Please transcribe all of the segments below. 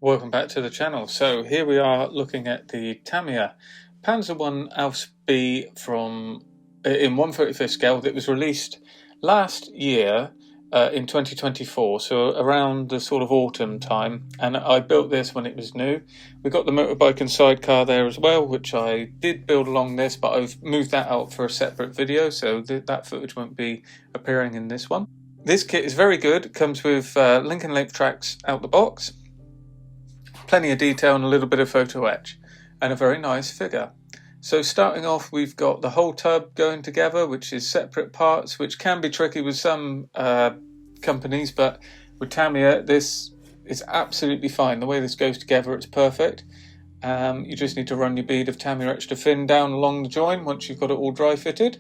Welcome back to the channel. So here we are looking at the Tamiya Panzer 1 Ausf B in 1/35 scale that was released last year in 2024, so around the sort of autumn time, and I built this when it was new. We got the motorbike and sidecar there as well, which I did build along this, but I've moved that out for a separate video, so that footage won't be appearing in this one. This kit is very good. It comes with link and length tracks out the box, plenty of detail and a little bit of photo etch, and a very nice figure. So starting off, we've got the whole tub going together, which is separate parts, which can be tricky with some companies, but with Tamiya this is absolutely fine. The way this goes together, it's perfect. You just need to run your bead of Tamiya extra fin down along the join once you've got it all dry fitted,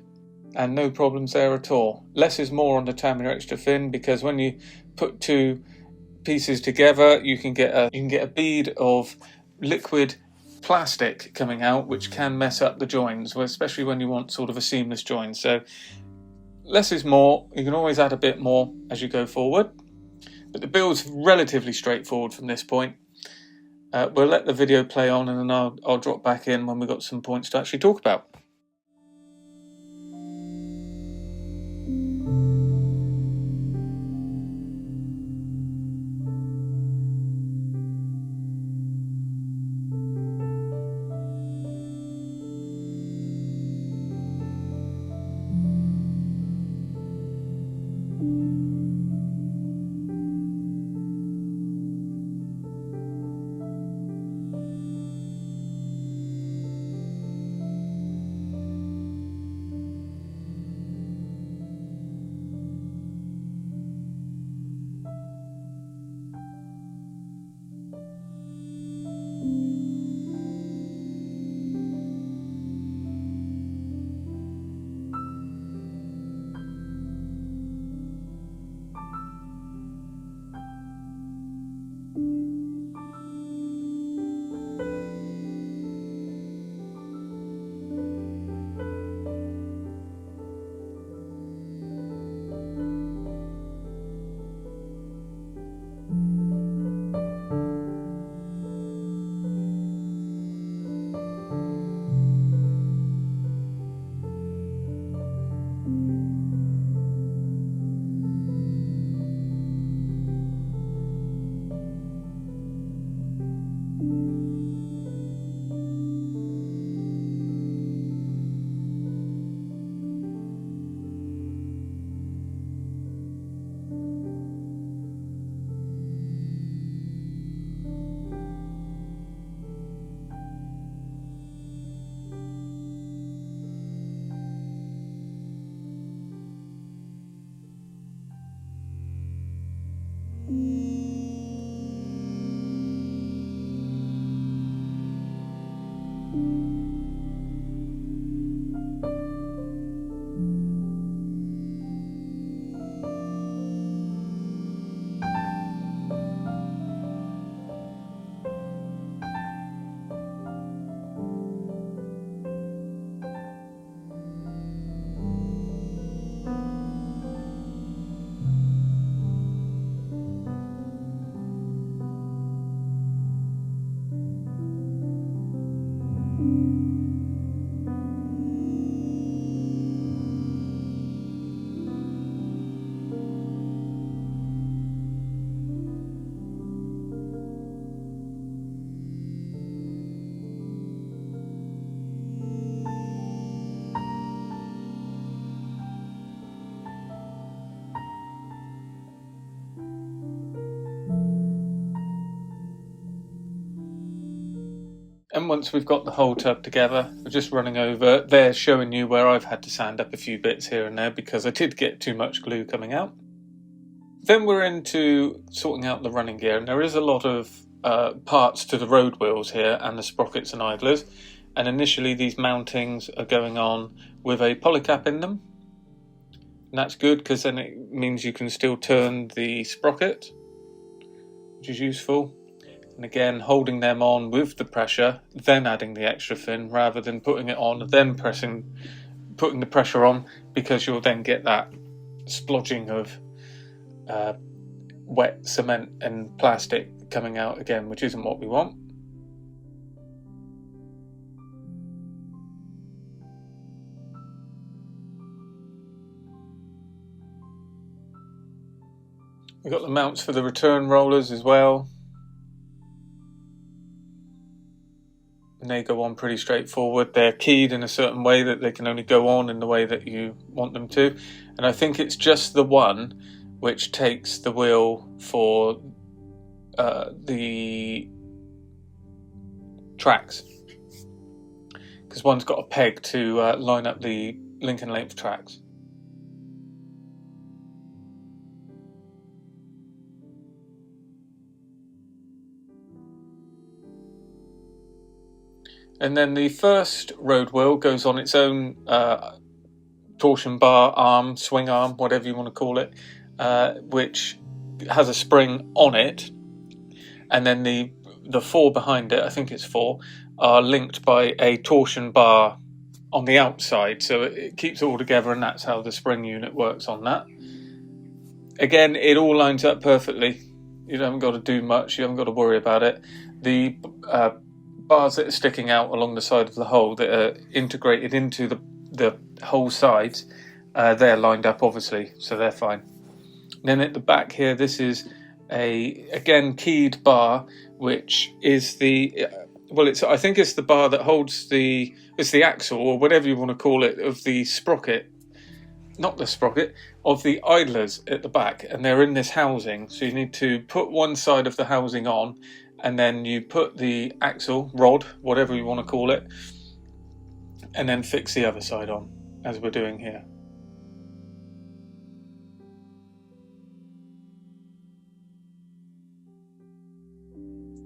and no problems there at all. Less is more on the Tamiya extra fin, because when you put two pieces together, you can get a bead of liquid plastic coming out, which can mess up the joins, especially when you want sort of a seamless join. So less is more. You can always add a bit more as you go forward, but the build's relatively straightforward from this point. We'll let the video play on, and then I'll drop back in when we've got some points to actually talk about. And once we've got the whole tub together, we're just running over there, showing you where I've had to sand up a few bits here and there because I did get too much glue coming out. Then we're into sorting out the running gear, and there is a lot of parts to the road wheels here and the sprockets and idlers, and initially these mountings are going on with a polycap in them, and that's good because then it means you can still turn the sprocket, which is useful. And again, holding them on with the pressure, then adding the extra fin, rather than putting it on, then putting the pressure on, because you'll then get that splodging of wet cement and plastic coming out again, which isn't what we want. We've got the mounts for the return rollers as well. And they go on pretty straightforward. They're keyed in a certain way that they can only go on in the way that you want them to. And I think it's just the one which takes the wheel for the tracks. Because one's got a peg to line up the link and length tracks. And then the first road wheel goes on its own torsion bar arm, swing arm, whatever you want to call it, which has a spring on it. And then the four behind it, I think it's four, are linked by a torsion bar on the outside. So it keeps it all together, and that's how the spring unit works on that. Again, it all lines up perfectly. You haven't got to do much. You haven't got to worry about it. The bars that are sticking out along the side of the hull that are integrated into the whole sides, they're lined up obviously, so they're fine. And then at the back here, this is again keyed bar, which is I think it's the bar that holds it's the axle, or whatever you want to call it, of the sprocket, not the sprocket, of the idlers at the back, and they're in this housing. So you need to put one side of the housing on, and then you put the axle rod, whatever you want to call it, and then fix the other side on, as we're doing here.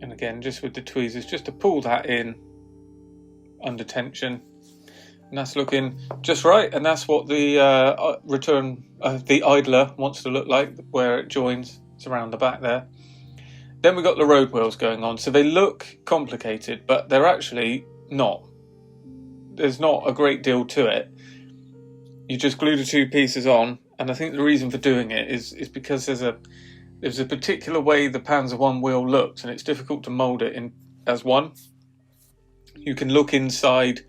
And again, just with the tweezers, just to pull that in under tension. And that's looking just right, and that's what the the idler wants to look like, where it joins. It's around the back there. Then we've got the road wheels going on. So they look complicated, but they're actually not. There's not a great deal to it. You just glue the two pieces on, and I think the reason for doing it is because there's a particular way the Panzer I wheel looks, and it's difficult to mould it in as one. You can look inside.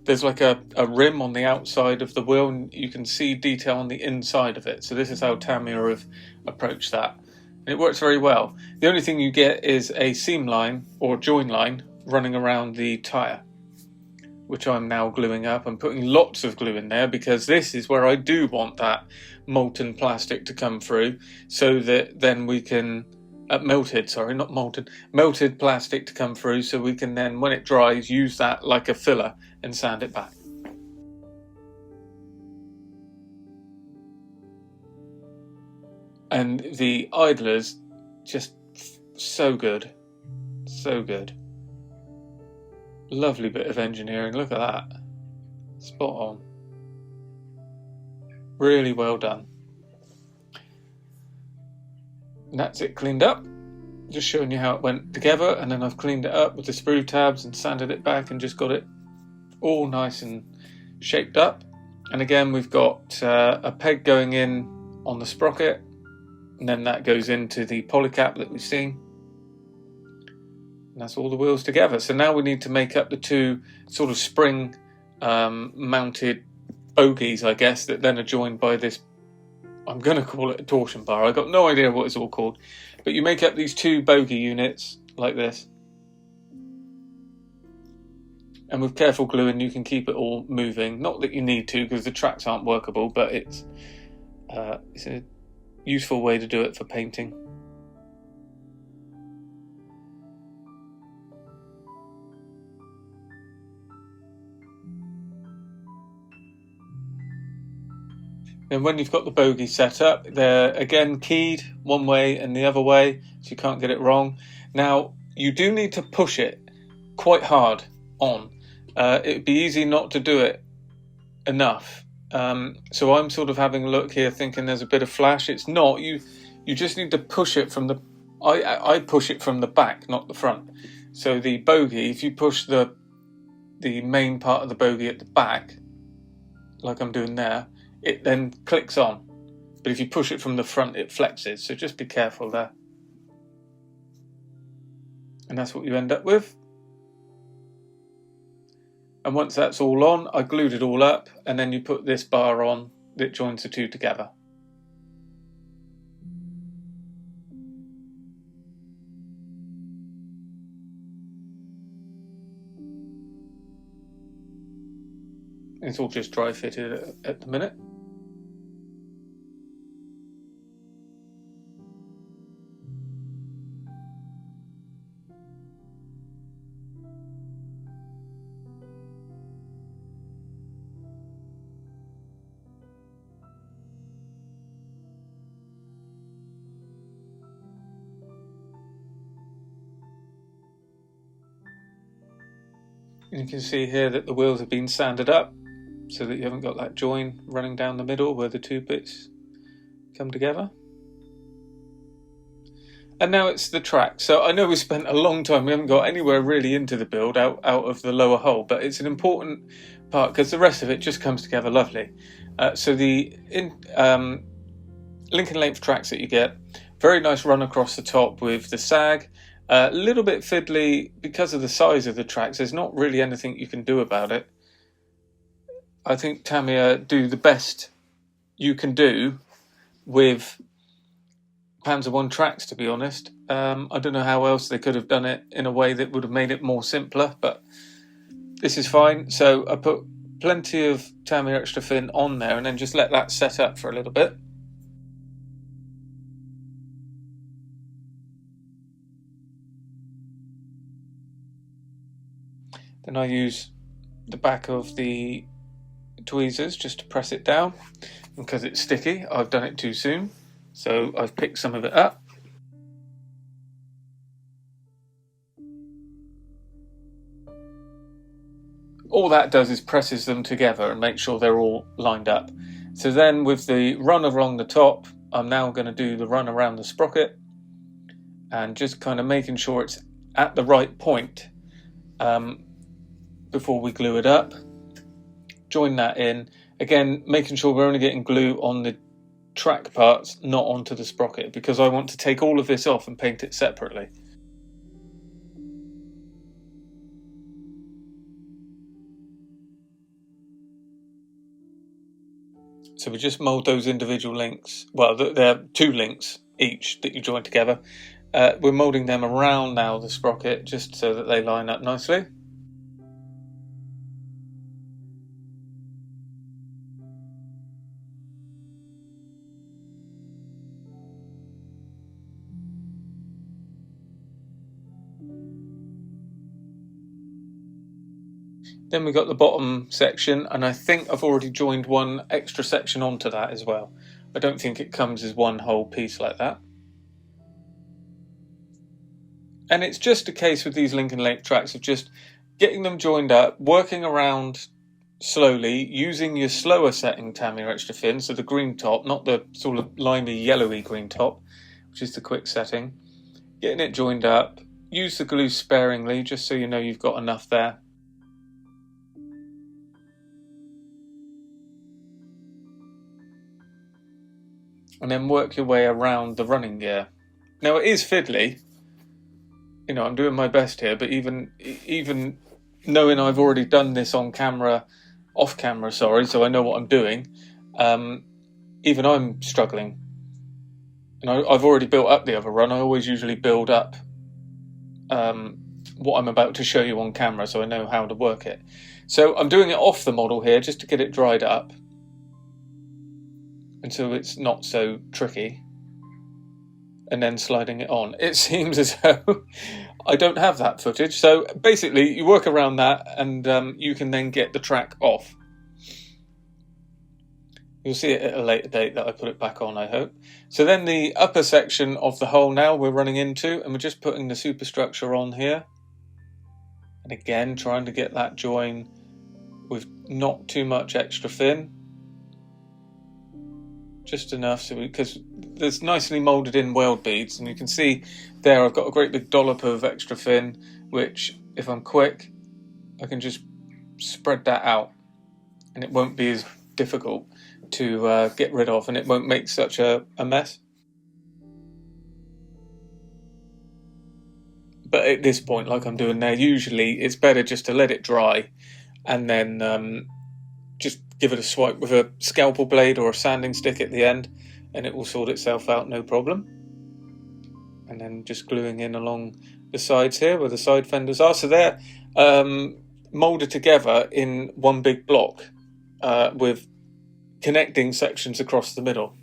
There's like a rim on the outside of the wheel, and you can see detail on the inside of it. So this is how Tamiya have approached that. And it works very well. The only thing you get is a seam line or join line running around the tyre, which I'm now gluing up. I'm putting lots of glue in there because this is where I do want that molten plastic to come through, so that then we can melted plastic to come through, so we can then, when it dries, use that like a filler and sand it back. And the idlers, just so good, so good. Lovely bit of engineering, look at that, spot on, really well done. And that's it cleaned up, just showing you how it went together. And then I've cleaned it up with the sprue tabs and sanded it back and just got it all nice and shaped up. And again, we've got a peg going in on the sprocket, and then that goes into the polycap that we've seen. And that's all the wheels together. So now we need to make up the two sort of spring mounted bogies, I guess, that then are joined by this, I'm going to call it a torsion bar. I've got no idea what it's all called. But you make up these two bogie units like this. And with careful gluing, you can keep it all moving. Not that you need to, because the tracks aren't workable, but it's a useful way to do it for painting. And when you've got the bogie set up, they're again keyed one way and the other way, so you can't get it wrong. Now, you do need to push it quite hard on. It'd be easy not to do it enough. So I'm sort of having a look here, thinking there's a bit of flash. It's not. You just need to push it from the. I push it from the back, not the front. So the bogie, if you push the main part of the bogie at the back, like I'm doing there, it then clicks on. but if you push it from the front it flexes, so just be careful there. And that's what you end up with. And once that's all on, I glued it all up, and then you put this bar on that joins the two together. It's all just dry fitted at the minute. And you can see here that the wheels have been sanded up so that you haven't got that join running down the middle where the two bits come together. And now it's the track. So I know we spent a long time, we haven't got anywhere really into the build out of the lower hull, but it's an important part because the rest of it just comes together lovely. So the link and length tracks that you get, very nice run across the top with the sag. A little bit fiddly because of the size of the tracks. There's not really anything you can do about it. I think Tamiya do the best you can do with Panzer 1 tracks, to be honest. I don't know how else they could have done it in a way that would have made it more simpler, but this is fine. So I put plenty of Tamiya extra fin on there and then just let that set up for a little bit. Then I use the back of the tweezers just to press it down. And because it's sticky, I've done it too soon, so I've picked some of it up. All that does is presses them together and make sure they're all lined up. So then with the run along the top, I'm now going to do the run around the sprocket and just kind of making sure it's at the right point before we glue it up. Join that in. Again, making sure we're only getting glue on the track parts, not onto the sprocket, because I want to take all of this off and paint it separately. So we just mould those individual links. Well, there are 2 links each that you join together. We're moulding them around now the sprocket just so that they line up nicely. Then we got the bottom section, and I think I've already joined one extra section onto that as well. I don't think it comes as one whole piece like that. And it's just a case with these link and length tracks of just getting them joined up, working around slowly, using your slower setting Tamiya extra fin, so the green top, not the sort of limey yellowy green top, which is the quick setting. Getting it joined up, use the glue sparingly just so you know you've got enough there. And then work your way around the running gear. Now it is fiddly, you know, I'm doing my best here, but even knowing I've already done this on camera, off camera, sorry, so I know what I'm doing, even I'm struggling. And I've already built up the other run. I always usually build up what I'm about to show you on camera, so I know how to work it. So I'm doing it off the model here just to get it dried up, and so it's not so tricky, and then sliding it on. It seems as though I don't have that footage, so basically you work around that and you can then get the track off. You'll see it at a later date that I put it back on, I hope. So then the upper section of the hull now we're running into, and we're just putting the superstructure on here. And again, trying to get that join with not too much extra fin. Just enough, so because there's nicely moulded in weld beads, and you can see there I've got a great big dollop of extra fin, which if I'm quick I can just spread that out and it won't be as difficult to get rid of, and it won't make such a mess. But at this point, like I'm doing there, usually it's better just to let it dry and then just give it a swipe with a scalpel blade or a sanding stick at the end, and it will sort itself out, no problem. And then just gluing in along the sides here where the side fenders are. So they're moulded together in one big block with connecting sections across the middle.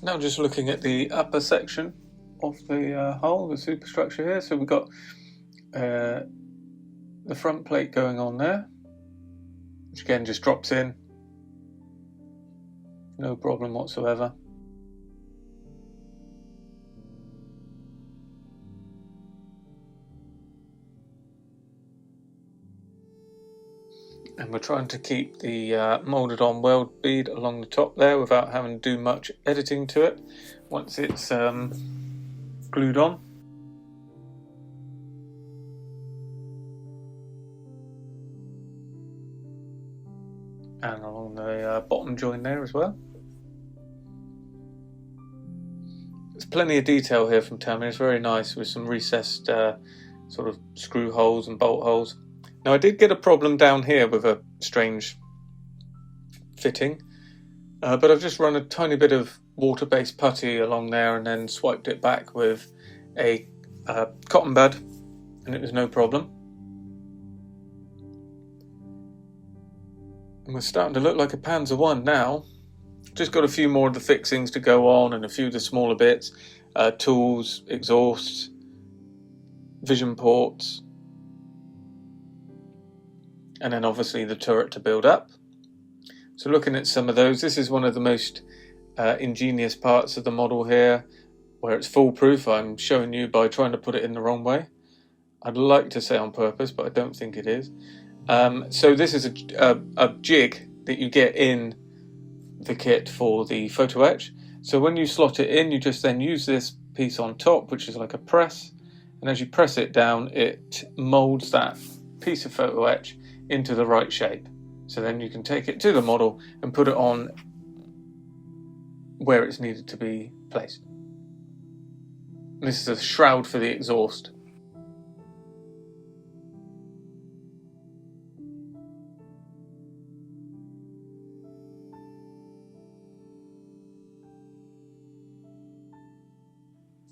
Now just looking at the upper section of the hull, the superstructure here. So we've got the front plate going on there, which again just drops in, no problem whatsoever. And we're trying to keep the moulded on weld bead along the top there without having to do much editing to it once it's glued on. And along the bottom join there as well. There's plenty of detail here from Tamiya. It's very nice with some recessed sort of screw holes and bolt holes. Now I did get a problem down here with a strange fitting, but I've just run a tiny bit of water-based putty along there and then swiped it back with a cotton bud, and it was no problem. And we're starting to look like a Panzer 1 now. Just got a few more of the fixings to go on and a few of the smaller bits, tools, exhausts, vision ports, and then obviously the turret to build up. So looking at some of those, this is one of the most ingenious parts of the model here, where it's foolproof. I'm showing you by trying to put it in the wrong way. I'd like to say on purpose, but I don't think it is. So this is a jig that you get in the kit for the photo etch. So when you slot it in, you just then use this piece on top, which is like a press, and as you press it down, it molds that piece of photo etch into the right shape. So then you can take it to the model and put it on where it's needed to be placed. This is a shroud for the exhaust.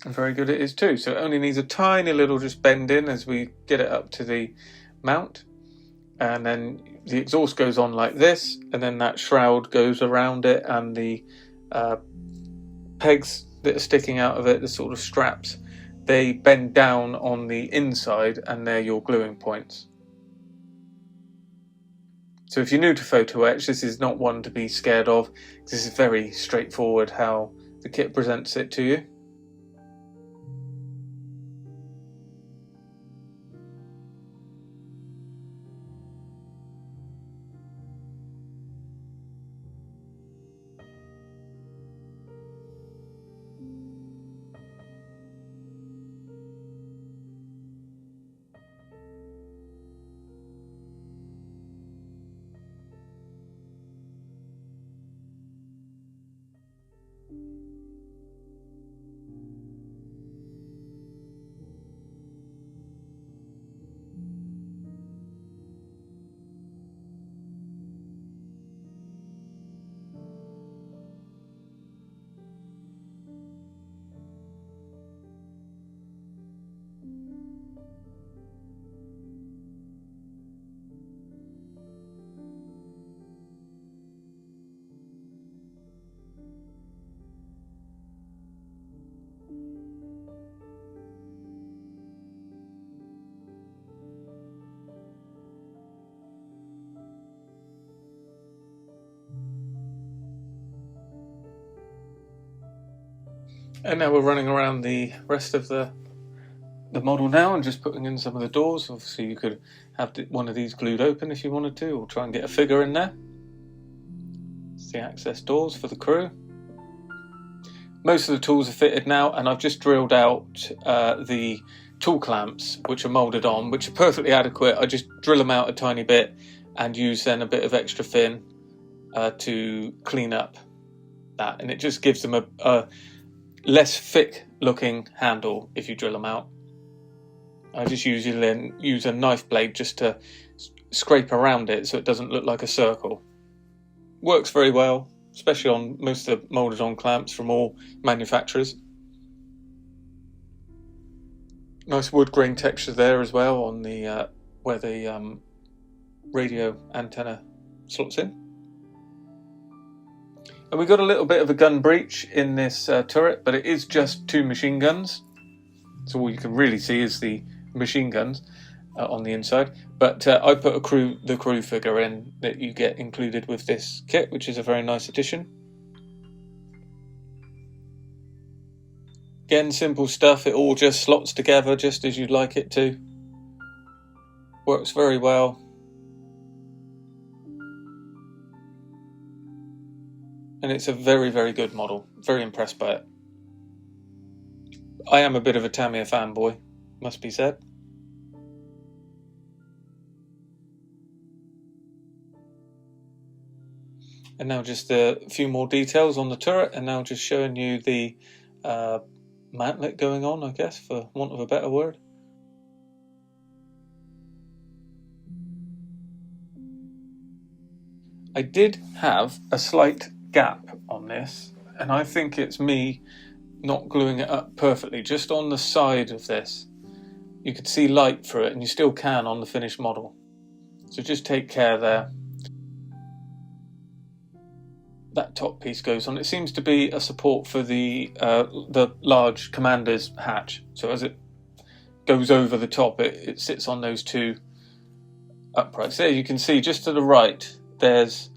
And very good it is too. So it only needs a tiny little just bend in as we get it up to the mount. And then the exhaust goes on like this, and then that shroud goes around it, and the pegs that are sticking out of it, the sort of straps, they bend down on the inside, and they're your gluing points. So if you're new to photo etch, this is not one to be scared of. This is very straightforward how the kit presents it to you. And now we're running around the rest of the model now and just putting in some of the doors. Obviously you could have one of these glued open if you wanted to, or try and get a figure in there. It's the access doors for the crew. Most of the tools are fitted now, and I've just drilled out the tool clamps which are moulded on, which are perfectly adequate. I just drill them out a tiny bit and use then a bit of extra fin to clean up that, and it just gives them a less thick looking handle if you drill them out. I just usually use a knife blade just to scrape around it so it doesn't look like a circle. Works very well, especially on most of the moulded on clamps from all manufacturers. Nice wood grain texture there as well on the where the radio antenna slots in. And we got a little bit of a gun breech in this turret, but it is just 2 machine guns. So all you can really see is the machine guns on the inside. But I put the crew figure in that you get included with this kit, which is a very nice addition. Again, simple stuff. It all just slots together just as you'd like it to. Works very well. And it's a very, very good model. Very impressed by it. I am a bit of a Tamiya fanboy, must be said. And now just a few more details on the turret, and now just showing you the mantlet going on, I guess, for want of a better word. I did have a slight gap on this, and I think it's me not gluing it up perfectly. Just on the side of this you could see light through it, and you still can on the finished model, so just take care there. That top piece goes on. It seems to be a support for the large commander's hatch, so as it goes over the top it sits on those 2 uprights. There you can see just to the right there's,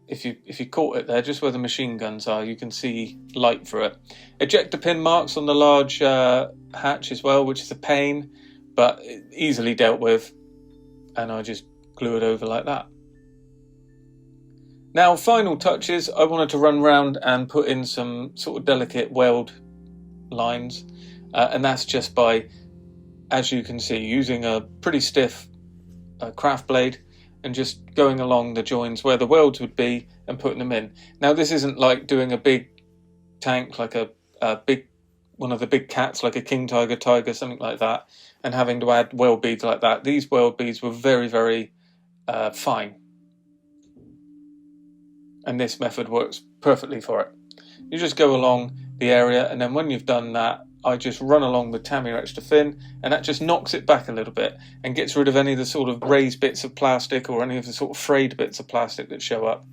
if you caught it there, just where the machine guns are, you can see light through it. Ejector pin marks on the large hatch as well, which is a pain, but easily dealt with, and I just glue it over like that. Now, final touches, I wanted to run around and put in some sort of delicate weld lines, and that's just by, as you can see, using a pretty stiff craft blade and just going along the joins where the welds would be and putting them in. Now, this isn't like doing a big tank, like a big one of the big cats, like a King Tiger, something like that, and having to add weld beads like that. These weld beads were very, very fine, and this method works perfectly for it. You just go along the area, and then when you've done that, I just run along with Tamiya extra thin, and that just knocks it back a little bit and gets rid of any of the sort of raised bits of plastic or any of the sort of frayed bits of plastic that show up.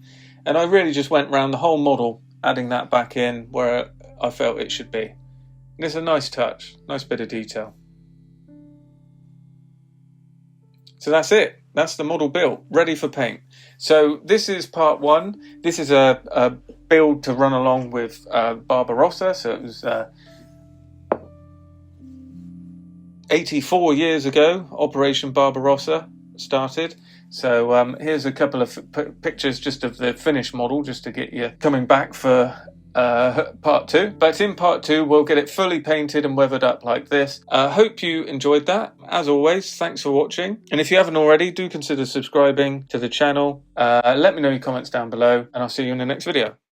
And I really just went around the whole model, adding that back in where I felt it should be. And it's a nice touch, nice bit of detail. So that's it. That's the model built, ready for paint. So this is part 1. This is a build to run along with Barbarossa. So it was 84 years ago, Operation Barbarossa started. So here's a couple of pictures just of the finished model, just to get you coming back for part 2. But in part 2 we'll get it fully painted and weathered up like this. Hope you enjoyed that. As always, thanks for watching, and if you haven't already, do consider subscribing to the channel. Let me know your comments down below, and I'll see you in the next video.